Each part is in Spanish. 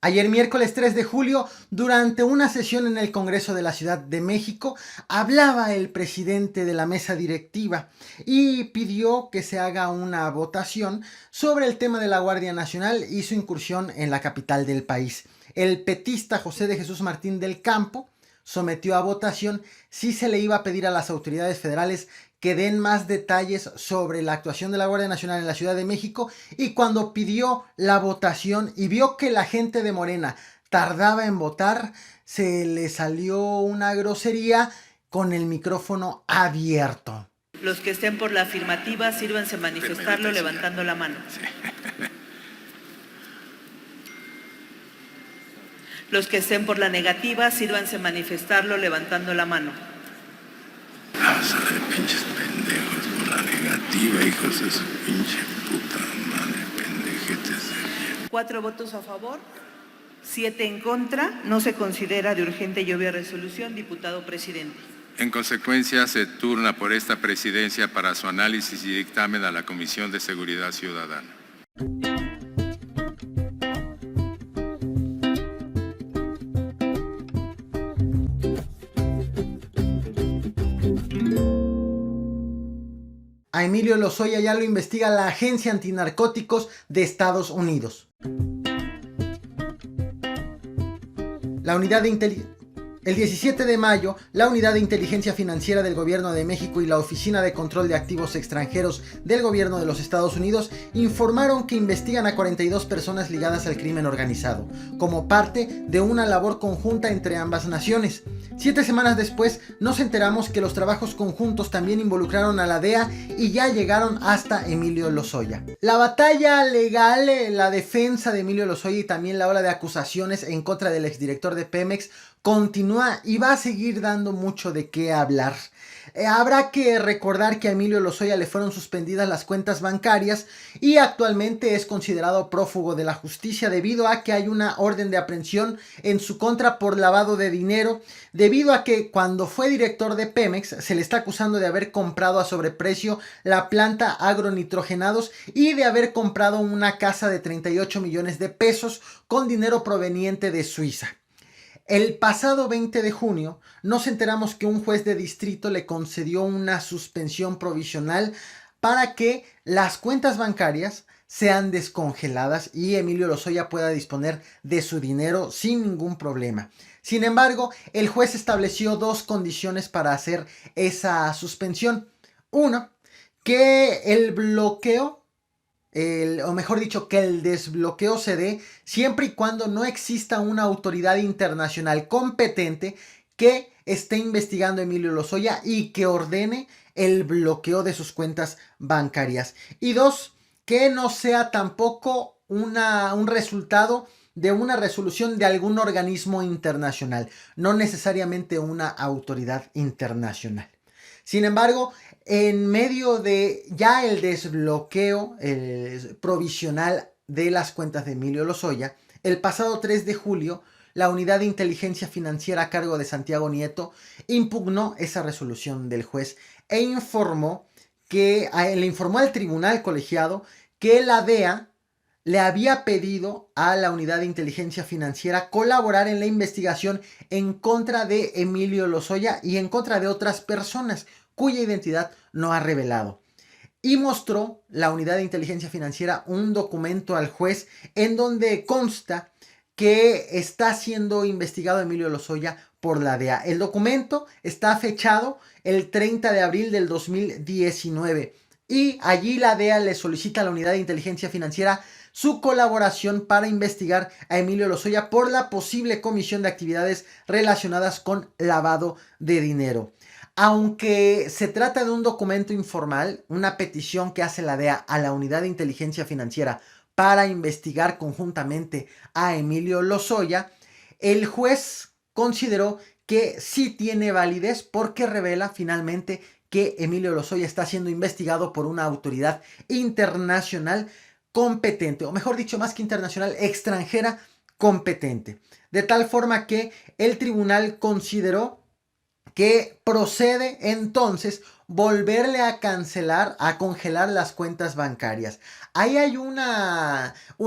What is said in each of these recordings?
Ayer miércoles 3 de julio, durante una sesión en el Congreso de la Ciudad de México, hablaba el presidente de la mesa directiva y pidió que se haga una votación sobre el tema de la Guardia Nacional y su incursión en la capital del país. El petista José de Jesús Martín del Campo sometió a votación si se le iba a pedir a las autoridades federales que den más detalles sobre la actuación de la Guardia Nacional en la Ciudad de México, y cuando pidió la votación y vio que la gente de Morena tardaba en votar, se le salió una grosería con el micrófono abierto. Los que estén por la afirmativa, sírvanse manifestarlo levantando la mano. Los que estén por la negativa, sírvanse manifestarlo levantando la mano. Vamos a ver, pinches pendejos por la negativa, hijos de su pinche puta madre, pendejetes. 4 votos a favor, 7 en contra. No se considera de urgente y obvia resolución, diputado presidente. En consecuencia, se turna por esta presidencia para su análisis y dictamen a la Comisión de Seguridad Ciudadana. A Emilio Lozoya ya lo investiga la Agencia Antinarcóticos de Estados Unidos. El 17 de mayo, la Unidad de Inteligencia Financiera del Gobierno de México y la Oficina de Control de Activos Extranjeros del Gobierno de los Estados Unidos informaron que investigan a 42 personas ligadas al crimen organizado, como parte de una labor conjunta entre ambas naciones. 7 semanas después, nos enteramos que los trabajos conjuntos también involucraron a la DEA y ya llegaron hasta Emilio Lozoya. La batalla legal, la defensa de Emilio Lozoya y también la ola de acusaciones en contra del exdirector de Pemex continúa y va a seguir dando mucho de qué hablar. Habrá que recordar que a Emilio Lozoya le fueron suspendidas las cuentas bancarias y actualmente es considerado prófugo de la justicia debido a que hay una orden de aprehensión en su contra por lavado de dinero, debido a que cuando fue director de Pemex se le está acusando de haber comprado a sobreprecio la planta agronitrogenados y de haber comprado una casa de 38 millones de pesos con dinero proveniente de Suiza. El pasado 20 de junio nos enteramos que un juez de distrito le concedió una suspensión provisional para que las cuentas bancarias sean descongeladas y Emilio Lozoya pueda disponer de su dinero sin ningún problema. Sin embargo, el juez estableció 2 condiciones para hacer esa suspensión. Uno, que el bloqueo, o mejor dicho, que el desbloqueo se dé siempre y cuando no exista una autoridad internacional competente que esté investigando a Emilio Lozoya y que ordene el bloqueo de sus cuentas bancarias. Y 2, que no sea tampoco un resultado de una resolución de algún organismo internacional, no necesariamente una autoridad internacional. Sin embargo, en medio de ya el desbloqueo provisional de las cuentas de Emilio Lozoya, el pasado 3 de julio, la Unidad de Inteligencia Financiera a cargo de Santiago Nieto impugnó esa resolución del juez e le informó al tribunal colegiado que la DEA le había pedido a la Unidad de Inteligencia Financiera colaborar en la investigación en contra de Emilio Lozoya y en contra de otras personas cuya identidad no ha revelado. Y mostró la Unidad de Inteligencia Financiera un documento al juez en donde consta que está siendo investigado Emilio Lozoya por la DEA. El documento está fechado el 30 de abril del 2019 y allí la DEA le solicita a la Unidad de Inteligencia Financiera su colaboración para investigar a Emilio Lozoya por la posible comisión de actividades relacionadas con lavado de dinero. Aunque se trata de un documento informal, una petición que hace la DEA a la Unidad de Inteligencia Financiera para investigar conjuntamente a Emilio Lozoya, el juez consideró que sí tiene validez porque revela finalmente que Emilio Lozoya está siendo investigado por una autoridad internacional competente, o mejor dicho, más que internacional, extranjera competente. De tal forma que el tribunal consideró que procede entonces volverle a congelar las cuentas bancarias. Ahí hay un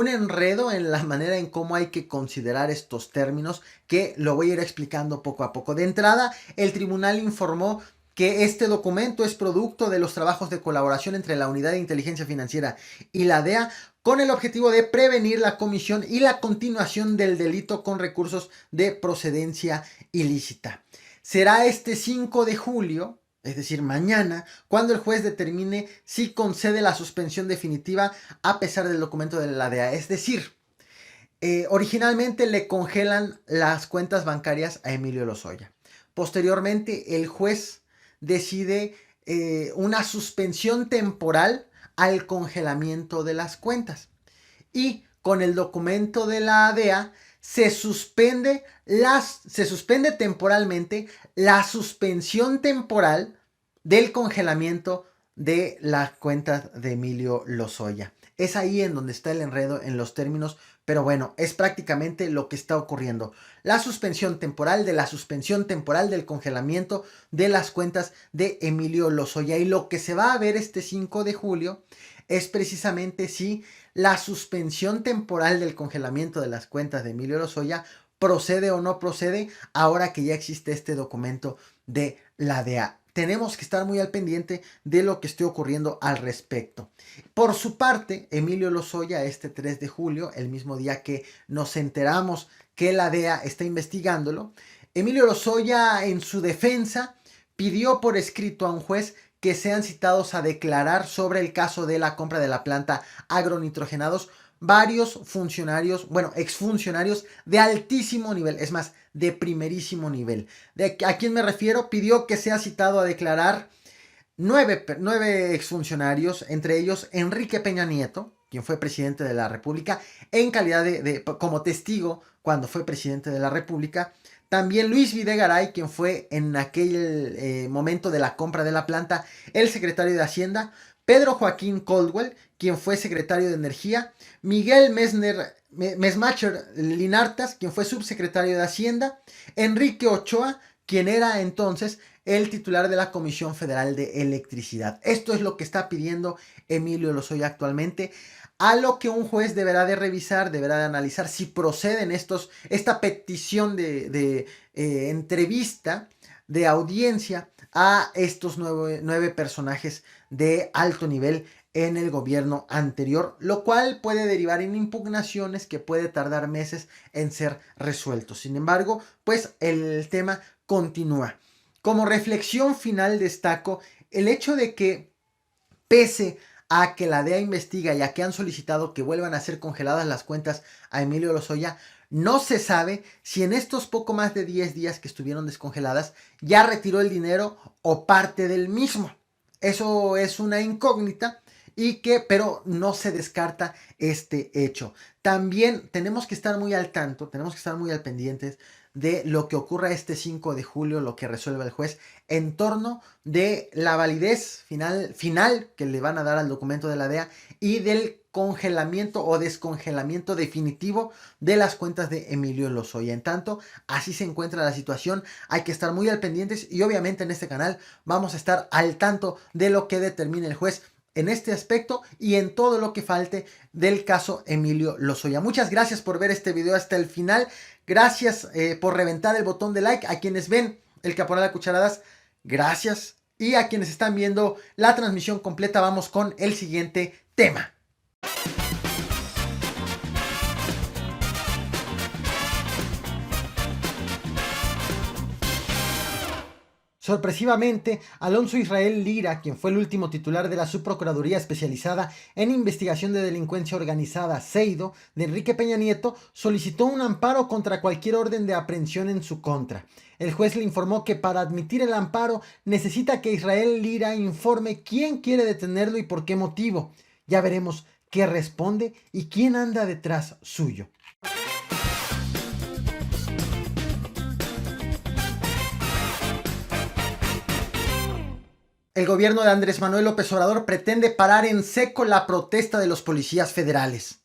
enredo en la manera en cómo hay que considerar estos términos, que lo voy a ir explicando poco a poco. De entrada, el tribunal informó que este documento es producto de los trabajos de colaboración entre la Unidad de Inteligencia Financiera y la DEA, con el objetivo de prevenir la comisión y la continuación del delito con recursos de procedencia ilícita. Será este 5 de julio, es decir, mañana, cuando el juez determine si concede la suspensión definitiva a pesar del documento de la DEA. Es decir, originalmente le congelan las cuentas bancarias a Emilio Lozoya. Posteriormente, el juez decide una suspensión temporal al congelamiento de las cuentas. Y con el documento de la DEA se suspende temporalmente la suspensión temporal del congelamiento de las cuentas de Emilio Lozoya. Es ahí en donde está el enredo en los términos, pero bueno, es prácticamente lo que está ocurriendo. La suspensión temporal de la suspensión temporal del congelamiento de las cuentas de Emilio Lozoya. Y lo que se va a ver este 5 de julio es precisamente si la suspensión temporal del congelamiento de las cuentas de Emilio Lozoya procede o no procede ahora que ya existe este documento de la DEA. Tenemos que estar muy al pendiente de lo que esté ocurriendo al respecto. Por su parte, Emilio Lozoya, este 3 de julio, el mismo día que nos enteramos que la DEA está investigándolo, Emilio Lozoya, en su defensa, pidió por escrito a un juez que sean citados a declarar sobre el caso de la compra de la planta agronitrogenados varios funcionarios, exfuncionarios de altísimo nivel, es más, de primerísimo nivel. ¿A quién me refiero? Pidió que sea citado a declarar 9 exfuncionarios, entre ellos Enrique Peña Nieto, quien fue presidente de la República, en calidad como testigo cuando fue presidente de la República. También Luis Videgaray, quien fue en aquel momento de la compra de la planta el secretario de Hacienda. Pedro Joaquín Caldwell, quien fue secretario de Energía. Miguel Mesmacher Linartas, quien fue subsecretario de Hacienda. Enrique Ochoa, quien era entonces el titular de la Comisión Federal de Electricidad. Esto es lo que está pidiendo Emilio Lozoya actualmente, a lo que un juez deberá de revisar, deberá de analizar si proceden esta petición de entrevista, de audiencia a estos 9 personajes de alto nivel en el gobierno anterior, lo cual puede derivar en impugnaciones que puede tardar meses en ser resueltos. Sin embargo, pues el tema continúa. Como reflexión final destaco el hecho de que, pese a que la DEA investiga y a que han solicitado que vuelvan a ser congeladas las cuentas a Emilio Lozoya, no se sabe si en estos poco más de 10 días que estuvieron descongeladas ya retiró el dinero o parte del mismo. Eso es una incógnita, pero no se descarta este hecho. También tenemos que estar muy al tanto, tenemos que estar muy al pendientes de lo que ocurra este 5 de julio, lo que resuelva el juez en torno de la validez final que le van a dar al documento de la DEA y del congelamiento o descongelamiento definitivo de las cuentas de Emilio Lozoya. En tanto, así se encuentra la situación, hay que estar muy al pendientes y obviamente en este canal vamos a estar al tanto de lo que determine el juez en este aspecto y en todo lo que falte del caso Emilio Lozoya. Muchas gracias por ver este video hasta el final. Gracias por reventar el botón de like. A quienes ven el Caporal a Cucharadas, gracias. Y a quienes están viendo la transmisión completa, vamos con el siguiente tema. Sorpresivamente, Alonso Israel Lira, quien fue el último titular de la Subprocuraduría Especializada en Investigación de Delincuencia Organizada, SEIDO, de Enrique Peña Nieto, solicitó un amparo contra cualquier orden de aprehensión en su contra. El juez le informó que para admitir el amparo necesita que Israel Lira informe quién quiere detenerlo y por qué motivo. Ya veremos qué responde y quién anda detrás suyo. El gobierno de Andrés Manuel López Obrador pretende parar en seco la protesta de los policías federales.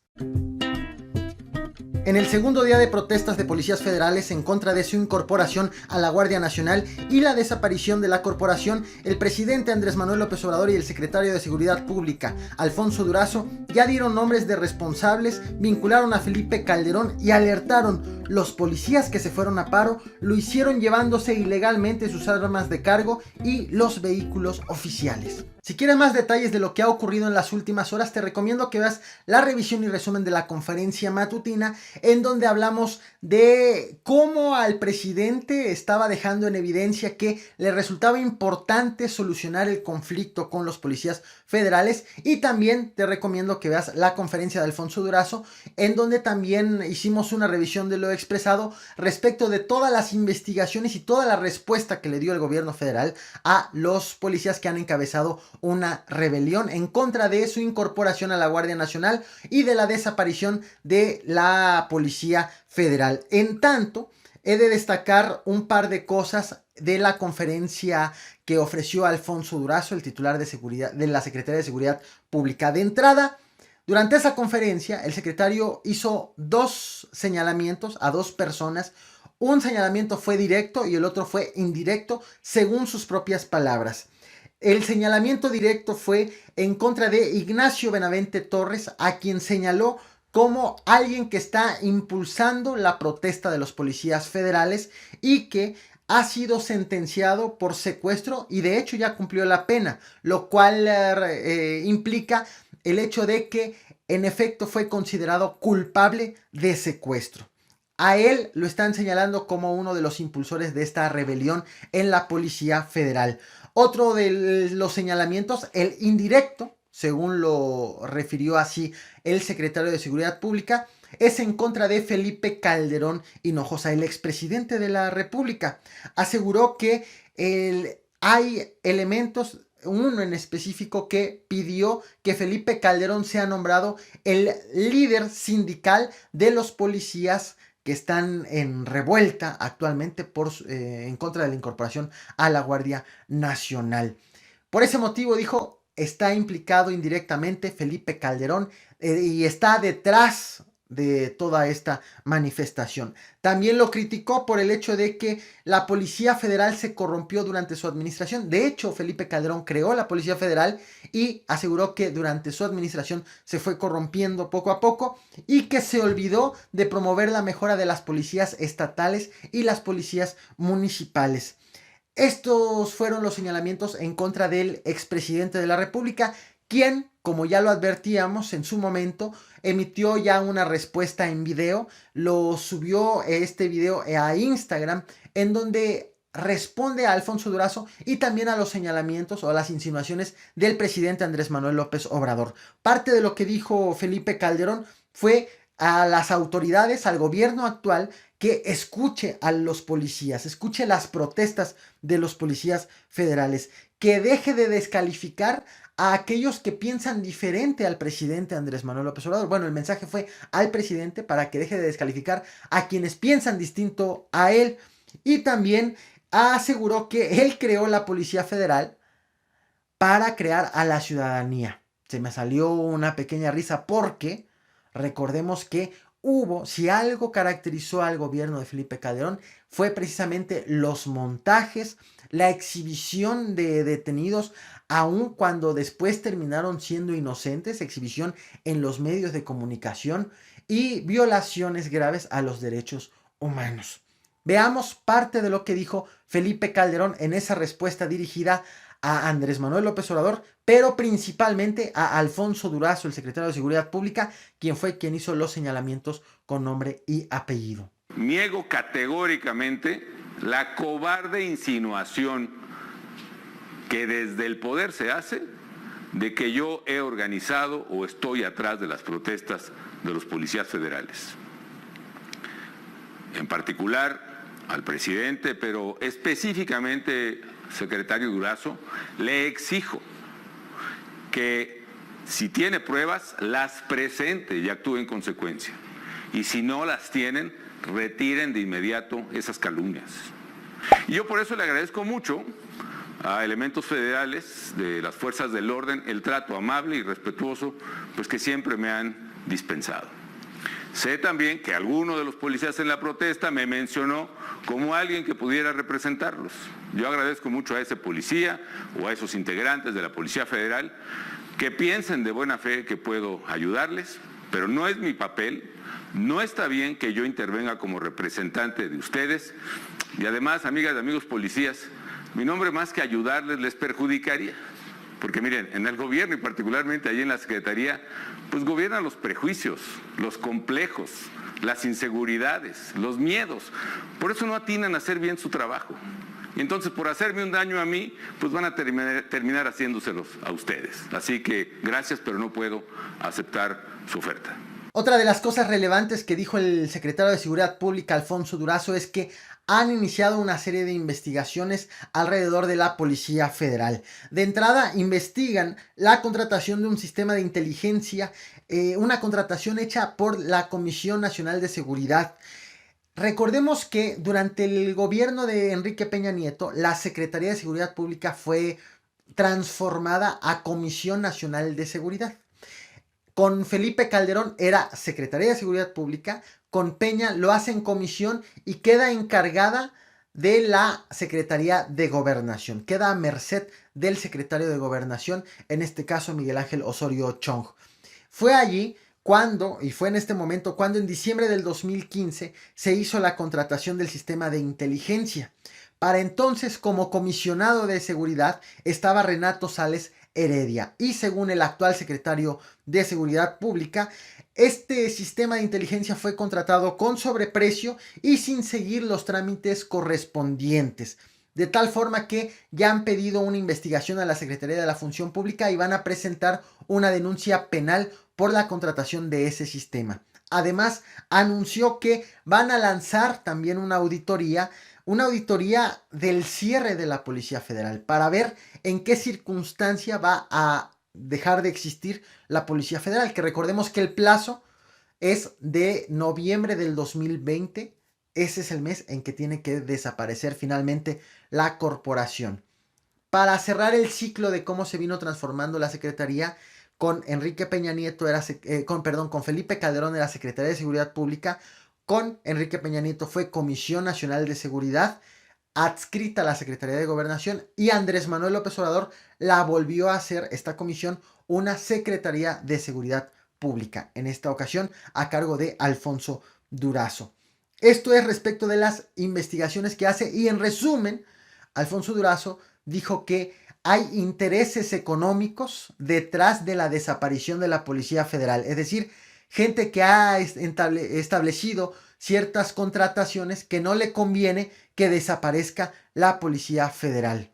En el segundo día de protestas de policías federales en contra de su incorporación a la Guardia Nacional y la desaparición de la corporación, el presidente Andrés Manuel López Obrador y el secretario de Seguridad Pública, Alfonso Durazo, ya dieron nombres de responsables, vincularon a Felipe Calderón y alertaron: los policías que se fueron a paro lo hicieron llevándose ilegalmente sus armas de cargo y los vehículos oficiales. Si quieres más detalles de lo que ha ocurrido en las últimas horas, te recomiendo que veas la revisión y resumen de la conferencia matutina, en donde hablamos de cómo al presidente estaba dejando en evidencia que le resultaba importante solucionar el conflicto con los policías federales, y también te recomiendo que veas la conferencia de Alfonso Durazo, en donde también hicimos una revisión de lo expresado respecto de todas las investigaciones y toda la respuesta que le dio el gobierno federal a los policías que han encabezado una rebelión en contra de su incorporación a la Guardia Nacional y de la desaparición de la Policía Federal. En tanto, he de destacar un par de cosas de la conferencia que ofreció Alfonso Durazo, el titular de seguridad de la Secretaría de Seguridad Pública. De entrada, durante esa conferencia, el secretario hizo dos señalamientos a dos personas. Un señalamiento fue directo y el otro fue indirecto, según sus propias palabras. El señalamiento directo fue en contra de Ignacio Benavente Torres, a quien señaló como alguien que está impulsando la protesta de los policías federales y que ha sido sentenciado por secuestro y de hecho ya cumplió la pena, lo cual implica el hecho de que en efecto fue considerado culpable de secuestro. A él lo están señalando como uno de los impulsores de esta rebelión en la Policía Federal. Otro de los señalamientos, el indirecto, según lo refirió así el secretario de Seguridad Pública, es en contra de Felipe Calderón Hinojosa, el expresidente de la República. Aseguró que hay elementos, uno en específico, que pidió que Felipe Calderón sea nombrado el líder sindical de los policías que están en revuelta actualmente en contra de la incorporación a la Guardia Nacional. Por ese motivo, dijo, está implicado indirectamente Felipe Calderón y está detrás de toda esta manifestación. También lo criticó por el hecho de que la Policía Federal se corrompió durante su administración. De hecho, Felipe Calderón creó la Policía Federal y aseguró que durante su administración se fue corrompiendo poco a poco y que se olvidó de promover la mejora de las policías estatales y las policías municipales. Estos fueron los señalamientos en contra del expresidente de la República, quien, como ya lo advertíamos en su momento, emitió ya una respuesta en video. Lo subió este video a Instagram, en donde responde a Alfonso Durazo y también a los señalamientos o a las insinuaciones del presidente Andrés Manuel López Obrador. Parte de lo que dijo Felipe Calderón fue a las autoridades, al gobierno actual, que escuche a los policías, escuche las protestas de los policías federales, que deje de descalificar a aquellos que piensan diferente al presidente Andrés Manuel López Obrador. Bueno, el mensaje fue al presidente para que deje de descalificar a quienes piensan distinto a él, y también aseguró que él creó la Policía Federal para crear a la ciudadanía. Se me salió una pequeña risa porque recordemos que si algo caracterizó al gobierno de Felipe Calderón, fue precisamente los montajes, la exhibición de detenidos, aun cuando después terminaron siendo inocentes, exhibición en los medios de comunicación y violaciones graves a los derechos humanos. Veamos parte de lo que dijo Felipe Calderón en esa respuesta dirigida a Andrés Manuel López Obrador, pero principalmente a Alfonso Durazo, el secretario de Seguridad Pública, quien hizo los señalamientos con nombre y apellido. Niego categóricamente la cobarde insinuación que desde el poder se hace de que yo he organizado o estoy atrás de las protestas de los policías federales. En particular al presidente, pero específicamente secretario Durazo, le exijo que si tiene pruebas, las presente y actúe en consecuencia. Y si no las tienen, retiren de inmediato esas calumnias. Y yo por eso le agradezco mucho a elementos federales de las fuerzas del orden el trato amable y respetuoso pues que siempre me han dispensado. Sé también que alguno de los policías en la protesta me mencionó como alguien que pudiera representarlos. Yo agradezco mucho a ese policía o a esos integrantes de la Policía Federal que piensen de buena fe que puedo ayudarles, pero no es mi papel, no está bien que yo intervenga como representante de ustedes y además, amigas y amigos policías, mi nombre más que ayudarles les perjudicaría. Porque miren, en el gobierno y particularmente allí en la Secretaría, pues gobiernan los prejuicios, los complejos, las inseguridades, los miedos. Por eso no atinan a hacer bien su trabajo. Y entonces por hacerme un daño a mí, pues van a terminar haciéndoselos a ustedes. Así que gracias, pero no puedo aceptar su oferta. Otra de las cosas relevantes que dijo el secretario de Seguridad Pública, Alfonso Durazo, es que han iniciado una serie de investigaciones alrededor de la Policía Federal. De entrada, investigan la contratación de un sistema de inteligencia, una contratación hecha por la Comisión Nacional de Seguridad. Recordemos que durante el gobierno de Enrique Peña Nieto, la Secretaría de Seguridad Pública fue transformada a Comisión Nacional de Seguridad. Con Felipe Calderón era Secretaría de Seguridad Pública, con Peña lo hace en comisión y queda encargada de la Secretaría de Gobernación. Queda a merced del secretario de Gobernación, en este caso Miguel Ángel Osorio Chong. Fue allí cuando, y fue en este momento, cuando en diciembre del 2015 se hizo la contratación del sistema de inteligencia. Para entonces, como comisionado de seguridad, estaba Renato Sales Heredia. Y según el actual secretario de Seguridad Pública, este sistema de inteligencia fue contratado con sobreprecio y sin seguir los trámites correspondientes. De tal forma que ya han pedido una investigación a la Secretaría de la Función Pública y van a presentar una denuncia penal por la contratación de ese sistema. Además, anunció que van a lanzar también una auditoría del cierre de la Policía Federal para ver en qué circunstancia va a dejar de existir la Policía Federal, que recordemos que el plazo es de noviembre del 2020, ese es el mes en que tiene que desaparecer finalmente la corporación. Para cerrar el ciclo de cómo se vino transformando la Secretaría, con Enrique Peña Nieto con Felipe Calderón era Secretaría de Seguridad Pública, con Enrique Peña Nieto fue Comisión Nacional de Seguridad, adscrita a la Secretaría de Gobernación, y Andrés Manuel López Obrador la volvió a hacer, esta comisión, una Secretaría de Seguridad Pública, en esta ocasión a cargo de Alfonso Durazo. Esto es respecto de las investigaciones que hace, y en resumen, Alfonso Durazo dijo que hay intereses económicos detrás de la desaparición de la Policía Federal, es decir, gente que ha establecido ciertas contrataciones que no le conviene que desaparezca la Policía Federal.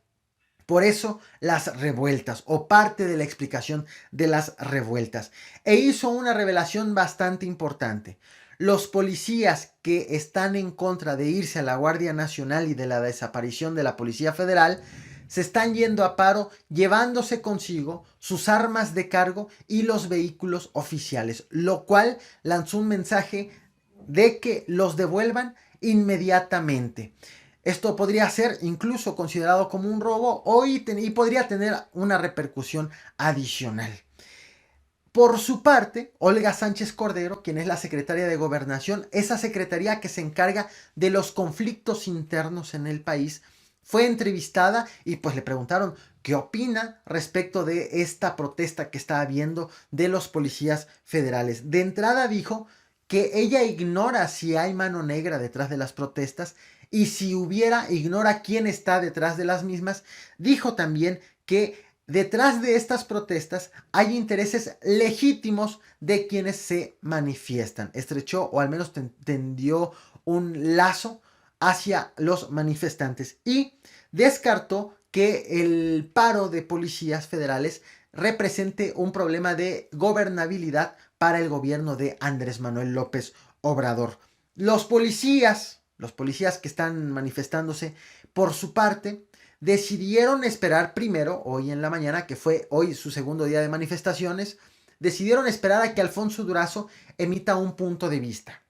Por eso las revueltas, o parte de la explicación de las revueltas. E hizo una revelación bastante importante. Los policías que están en contra de irse a la Guardia Nacional y de la desaparición de la Policía Federal se están yendo a paro llevándose consigo sus armas de cargo y los vehículos oficiales, lo cual lanzó un mensaje de que los devuelvan inmediatamente. Esto podría ser incluso considerado como un robo y podría tener una repercusión adicional. Por su parte, Olga Sánchez Cordero, quien es la secretaria de Gobernación, esa secretaría que se encarga de los conflictos internos en el país, fue entrevistada y pues le preguntaron qué opina respecto de esta protesta que está habiendo de los policías federales. De entrada dijo que ella ignora si hay mano negra detrás de las protestas, y si hubiera, ignora quién está detrás de las mismas. Dijo también que detrás de estas protestas hay intereses legítimos de quienes se manifiestan. Estrechó, o al menos tendió un lazo hacia los manifestantes, y descartó que el paro de policías federales represente un problema de gobernabilidad para el gobierno de Andrés Manuel López Obrador. Los policías que están manifestándose, por su parte, decidieron esperar primero, hoy en la mañana, que fue hoy su segundo día de manifestaciones, decidieron esperar a que Alfonso Durazo emita un punto de vista.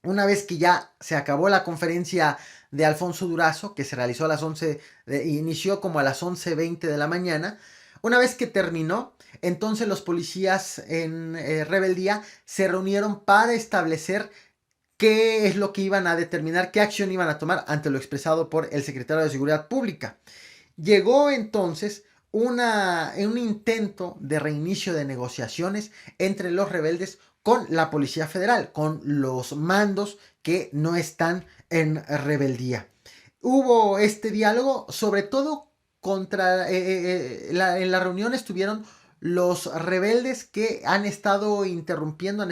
Una vez que ya se acabó la conferencia de Alfonso Durazo, que se realizó a las 11, inició como a las 11:20 de la mañana, Una vez que terminó, entonces los policías en rebeldía se reunieron para establecer qué es lo que iban a determinar, qué acción iban a tomar ante lo expresado por el secretario de Seguridad Pública. Llegó entonces un intento de reinicio de negociaciones entre los rebeldes con la Policía Federal, con los mandos que no están en rebeldía. Hubo este diálogo, sobre todo en la reunión estuvieron los rebeldes que han estado interrumpiendo,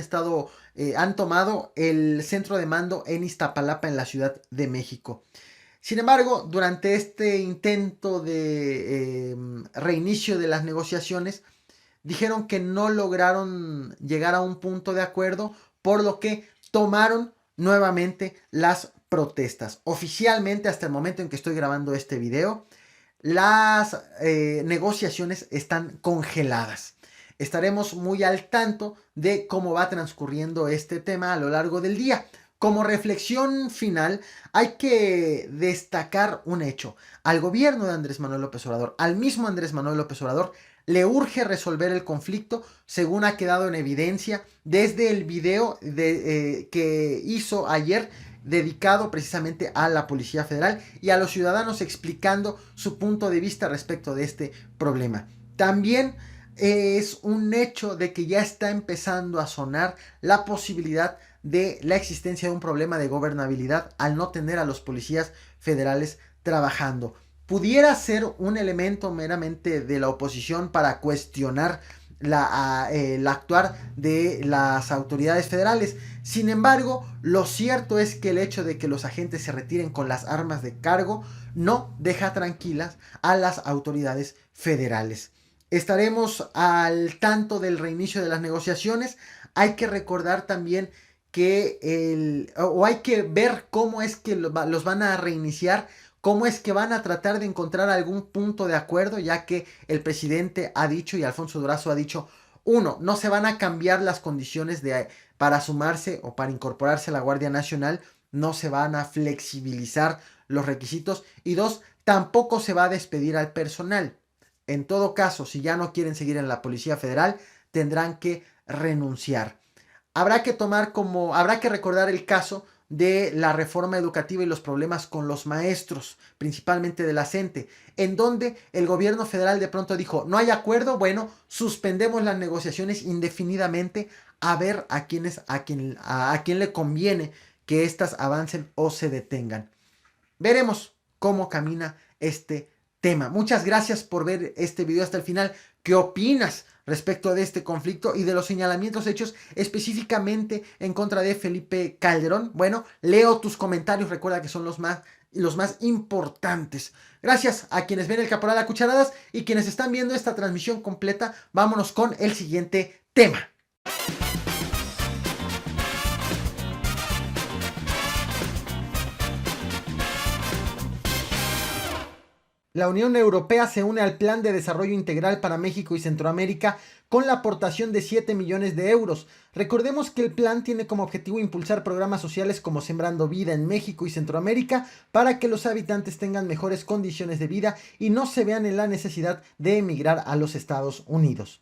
han tomado el centro de mando en Iztapalapa, en la Ciudad de México. Sin embargo, durante este intento de reinicio de las negociaciones, dijeron que no lograron llegar a un punto de acuerdo, por lo que tomaron nuevamente las protestas. Oficialmente, hasta el momento en que estoy grabando este video, las negociaciones están congeladas. Estaremos muy al tanto de cómo va transcurriendo este tema a lo largo del día. Como reflexión final, hay que destacar un hecho. Al gobierno de Andrés Manuel López Obrador, al mismo Andrés Manuel López Obrador, le urge resolver el conflicto, según ha quedado en evidencia desde el video que hizo ayer, dedicado precisamente a la Policía Federal y a los ciudadanos, explicando su punto de vista respecto de este problema. También es un hecho de que ya está empezando a sonar la posibilidad de la existencia de un problema de gobernabilidad al no tener a los policías federales trabajando. Pudiera ser un elemento meramente de la oposición para cuestionar el actuar de las autoridades federales. Sin embargo, lo cierto es que el hecho de que los agentes se retiren con las armas de cargo no deja tranquilas a las autoridades federales. Estaremos al tanto del reinicio de las negociaciones. Hay que recordar también que hay que ver cómo es que los van a reiniciar, cómo es que van a tratar de encontrar algún punto de acuerdo, ya que el presidente ha dicho, y Alfonso Durazo ha dicho, uno, no se van a cambiar las condiciones para sumarse o para incorporarse a la Guardia Nacional, no se van a flexibilizar los requisitos, y dos, tampoco se va a despedir al personal. En todo caso, si ya no quieren seguir en la Policía Federal, tendrán que renunciar. Habrá que recordar el caso de la reforma educativa y los problemas con los maestros, principalmente de la CENTE, en donde el gobierno federal de pronto dijo, no hay acuerdo, bueno, suspendemos las negociaciones indefinidamente a ver a quién le conviene que éstas avancen o se detengan. Veremos cómo camina este tema. Muchas gracias por ver este video hasta el final. ¿Qué opinas respecto de este conflicto y de los señalamientos hechos específicamente en contra de Felipe Calderón? Bueno, leo tus comentarios, recuerda que son los más importantes. Gracias a quienes ven el Caporal a Cucharadas y quienes están viendo esta transmisión completa. Vámonos con el siguiente tema. La Unión Europea se une al Plan de Desarrollo Integral para México y Centroamérica con la aportación de 7 millones de euros. Recordemos que el plan tiene como objetivo impulsar programas sociales como Sembrando Vida en México y Centroamérica para que los habitantes tengan mejores condiciones de vida y no se vean en la necesidad de emigrar a los Estados Unidos.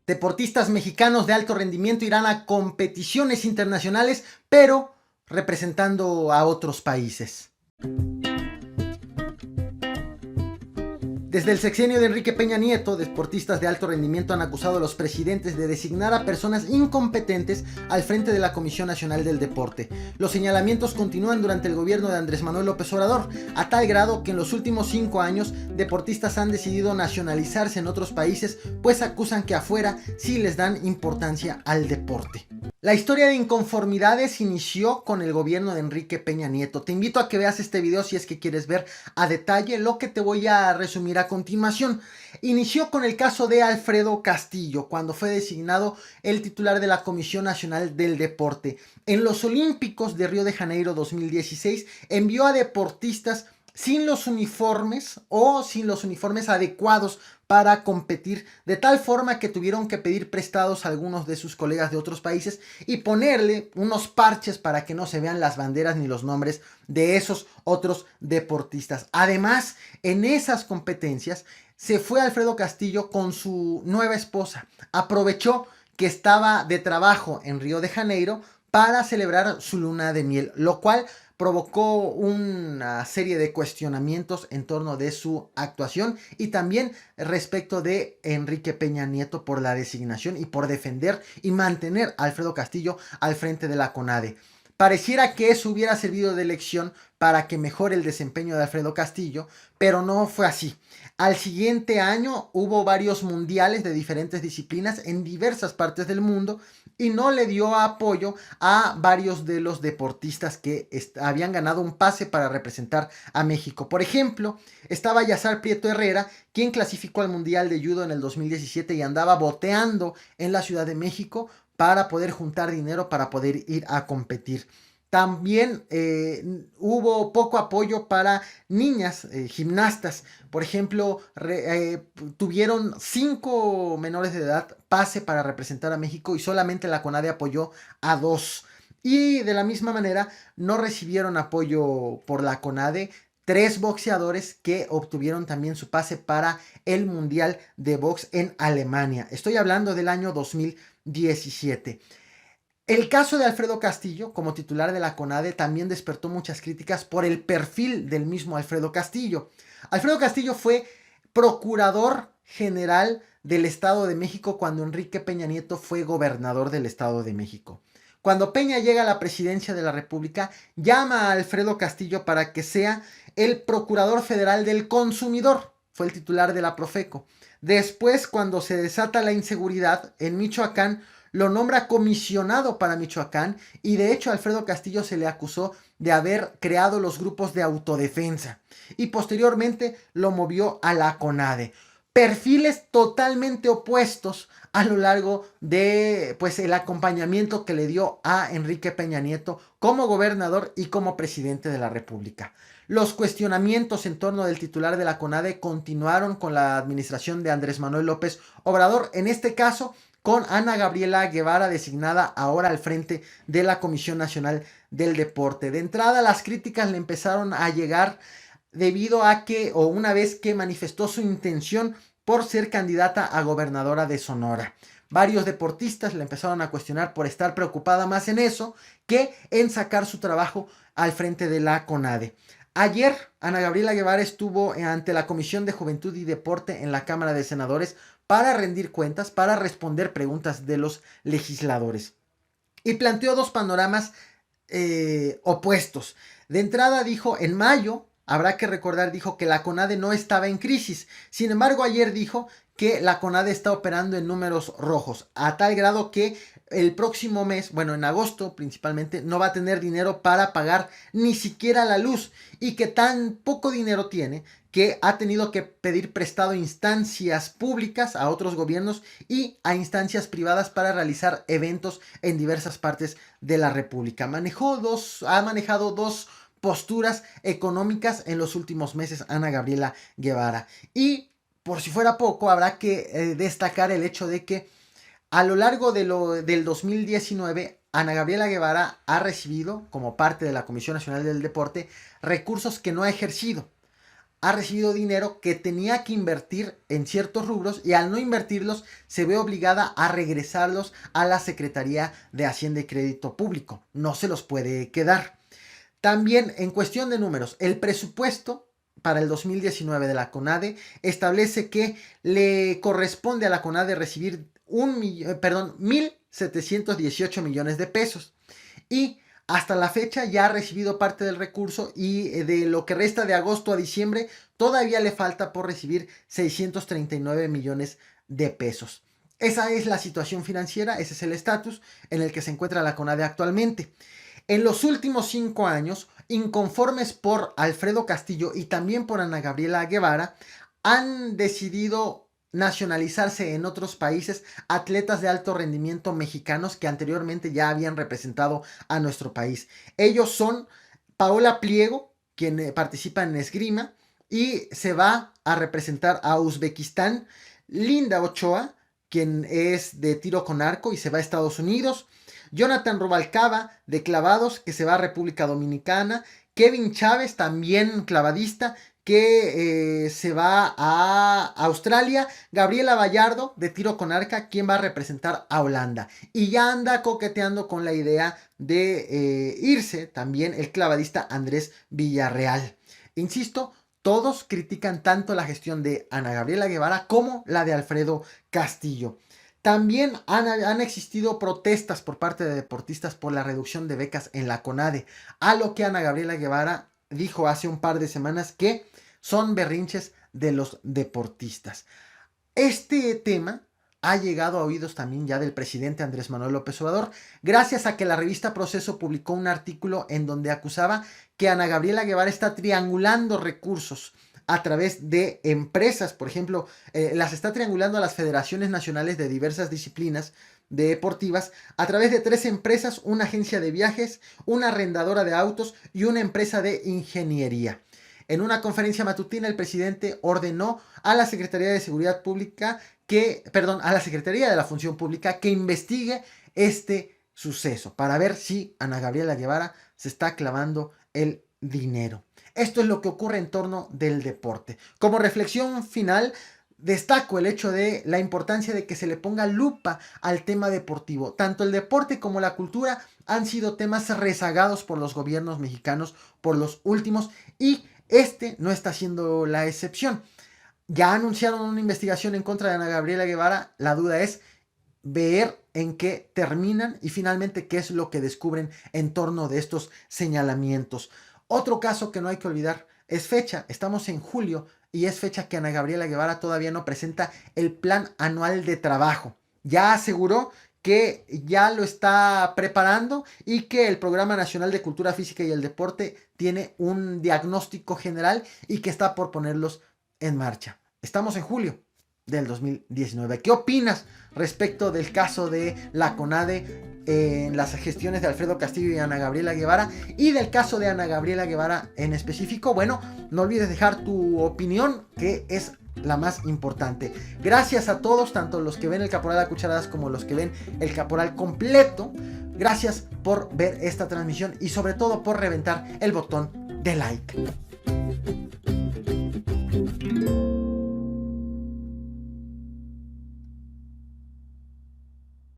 Deportistas mexicanos de alto rendimiento irán a competiciones internacionales, pero representando a otros países. Desde el sexenio de Enrique Peña Nieto, deportistas de alto rendimiento han acusado a los presidentes de designar a personas incompetentes al frente de la Comisión Nacional del Deporte. Los señalamientos continúan durante el gobierno de Andrés Manuel López Obrador, a tal grado que en los últimos 5 años, deportistas han decidido nacionalizarse en otros países, pues acusan que afuera sí les dan importancia al deporte. La historia de inconformidades inició con el gobierno de Enrique Peña Nieto. Te invito a que veas este video si es que quieres ver a detalle lo que te voy a resumir a continuación. Inició con el caso de Alfredo Castillo, cuando fue designado el titular de la Comisión Nacional del Deporte. En los Olímpicos de Río de Janeiro 2016 envió a deportistas sin los uniformes o sin los uniformes adecuados para competir, de tal forma que tuvieron que pedir prestados a algunos de sus colegas de otros países y ponerle unos parches para que no se vean las banderas ni los nombres de esos otros deportistas. Además, en esas competencias se fue Alfredo Castillo con su nueva esposa. Aprovechó que estaba de trabajo en Río de Janeiro para celebrar su luna de miel, lo cual provocó una serie de cuestionamientos en torno de su actuación y también respecto de Enrique Peña Nieto por la designación y por defender y mantener a Alfredo Castillo al frente de la CONADE. Pareciera que eso hubiera servido de lección para que mejore el desempeño de Alfredo Castillo, pero no fue así. Al siguiente año hubo varios mundiales de diferentes disciplinas en diversas partes del mundo y no le dio apoyo a varios de los deportistas que habían ganado un pase para representar a México. Por ejemplo, estaba Yazar Prieto Herrera, quien clasificó al Mundial de Judo en el 2017 y andaba boteando en la Ciudad de México para poder juntar dinero para poder ir a competir. También hubo poco apoyo para niñas gimnastas. Por ejemplo, tuvieron 5 menores de edad pase para representar a México y solamente la CONADE apoyó a 2. Y de la misma manera no recibieron apoyo por la CONADE 3 boxeadores que obtuvieron también su pase para el Mundial de Box en Alemania. Estoy hablando del año 2017. El caso de Alfredo Castillo, como titular de la CONADE, también despertó muchas críticas por el perfil del mismo Alfredo Castillo. Alfredo Castillo fue procurador general del Estado de México cuando Enrique Peña Nieto fue gobernador del Estado de México. Cuando Peña llega a la presidencia de la República, llama a Alfredo Castillo para que sea el procurador federal del consumidor. Fue el titular de la Profeco. Después, cuando se desata la inseguridad en Michoacán, lo nombra comisionado para Michoacán y de hecho a Alfredo Castillo se le acusó de haber creado los grupos de autodefensa y posteriormente lo movió a la CONADE. Perfiles totalmente opuestos a lo largo de el acompañamiento que le dio a Enrique Peña Nieto como gobernador y como presidente de la República. Los cuestionamientos en torno del titular de la CONADE continuaron con la administración de Andrés Manuel López Obrador, en este caso con Ana Gabriela Guevara designada ahora al frente de la Comisión Nacional del Deporte. De entrada, las críticas le empezaron a llegar debido a que, o una vez que manifestó su intención por ser candidata a gobernadora de Sonora. Varios deportistas le empezaron a cuestionar por estar preocupada más en eso que en sacar su trabajo al frente de la CONADE. Ayer, Ana Gabriela Guevara estuvo ante la Comisión de Juventud y Deporte en la Cámara de Senadores para rendir cuentas, para responder preguntas de los legisladores. Y planteó 2 panoramas opuestos. De entrada dijo, en mayo, habrá que recordar, dijo que la CONADE no estaba en crisis. Sin embargo, ayer dijo que la CONADE está operando en números rojos, a tal grado que el próximo mes, en agosto principalmente, no va a tener dinero para pagar ni siquiera la luz y que tan poco dinero tiene que ha tenido que pedir prestado a instancias públicas, a otros gobiernos y a instancias privadas para realizar eventos en diversas partes de la República. Ha manejado dos posturas económicas en los últimos meses Ana Gabriela Guevara. Y por si fuera poco, habrá que destacar el hecho de que a lo largo del 2019, Ana Gabriela Guevara ha recibido, como parte de la Comisión Nacional del Deporte, recursos que no ha ejercido. Ha recibido dinero que tenía que invertir en ciertos rubros y al no invertirlos se ve obligada a regresarlos a la Secretaría de Hacienda y Crédito Público. No se los puede quedar. También en cuestión de números, el presupuesto para el 2019 de la CONADE establece que le corresponde a la CONADE recibir 1.718 millones de pesos y hasta la fecha ya ha recibido parte del recurso y de lo que resta de agosto a diciembre todavía le falta por recibir 639 millones de pesos. Esa es la situación financiera, ese es el estatus en el que se encuentra la CONADE actualmente. En los últimos 5 años, inconformes por Alfredo Castillo y también por Ana Gabriela Guevara, han decidido nacionalizarse en otros países atletas de alto rendimiento mexicanos que anteriormente ya habían representado a nuestro país. Ellos son Paola Pliego, quien participa en esgrima, y se va a representar a Uzbekistán. Linda Ochoa, quien es de tiro con arco y se va a Estados Unidos. Jonathan Rubalcaba, de clavados, que se va a República Dominicana. Kevin Chávez, también clavadista, que se va a Australia. Gabriela Vallardo, de tiro con arca, quien va a representar a Holanda. Y ya anda coqueteando con la idea de irse también el clavadista Andrés Villarreal. Insisto, todos critican tanto la gestión de Ana Gabriela Guevara como la de Alfredo Castillo. También han existido protestas por parte de deportistas por la reducción de becas en la CONADE, a lo que Ana Gabriela Guevara dijo hace un par de semanas que son berrinches de los deportistas. Este tema ha llegado a oídos también ya del presidente Andrés Manuel López Obrador, gracias a que la revista Proceso publicó un artículo en donde acusaba que Ana Gabriela Guevara está triangulando recursos a través de empresas, por ejemplo, las está triangulando a las federaciones nacionales de diversas disciplinas deportivas a través de 3 empresas, una agencia de viajes, una arrendadora de autos y una empresa de ingeniería. En una conferencia matutina, el presidente ordenó a la Secretaría de Seguridad Pública a la Secretaría de la Función Pública que investigue este suceso para ver si Ana Gabriela Guevara se está clavando el dinero. Esto es lo que ocurre en torno del deporte. Como reflexión final, destaco el hecho de la importancia de que se le ponga lupa al tema deportivo. Tanto el deporte como la cultura han sido temas rezagados por los gobiernos mexicanos por los últimos, y este no está siendo la excepción. Ya anunciaron una investigación en contra de Ana Gabriela Guevara. La duda es ver en qué terminan y finalmente qué es lo que descubren en torno de estos señalamientos. Otro caso que no hay que olvidar es fecha. Estamos en julio y es fecha que Ana Gabriela Guevara todavía no presenta el plan anual de trabajo. Ya aseguró que ya lo está preparando y que el Programa Nacional de Cultura Física y el Deporte tiene un diagnóstico general y que está por ponerlos en marcha. Estamos en julio del 2019. ¿Qué opinas respecto del caso de la CONADE en las gestiones de Alfredo Castillo y Ana Gabriela Guevara, y del caso de Ana Gabriela Guevara en específico? Bueno, no olvides dejar tu opinión, que es la más importante. Gracias a todos, tanto los que ven el Caporal a cucharadas como los que ven el Caporal completo. Gracias por ver esta transmisión y sobre todo por reventar el botón de like.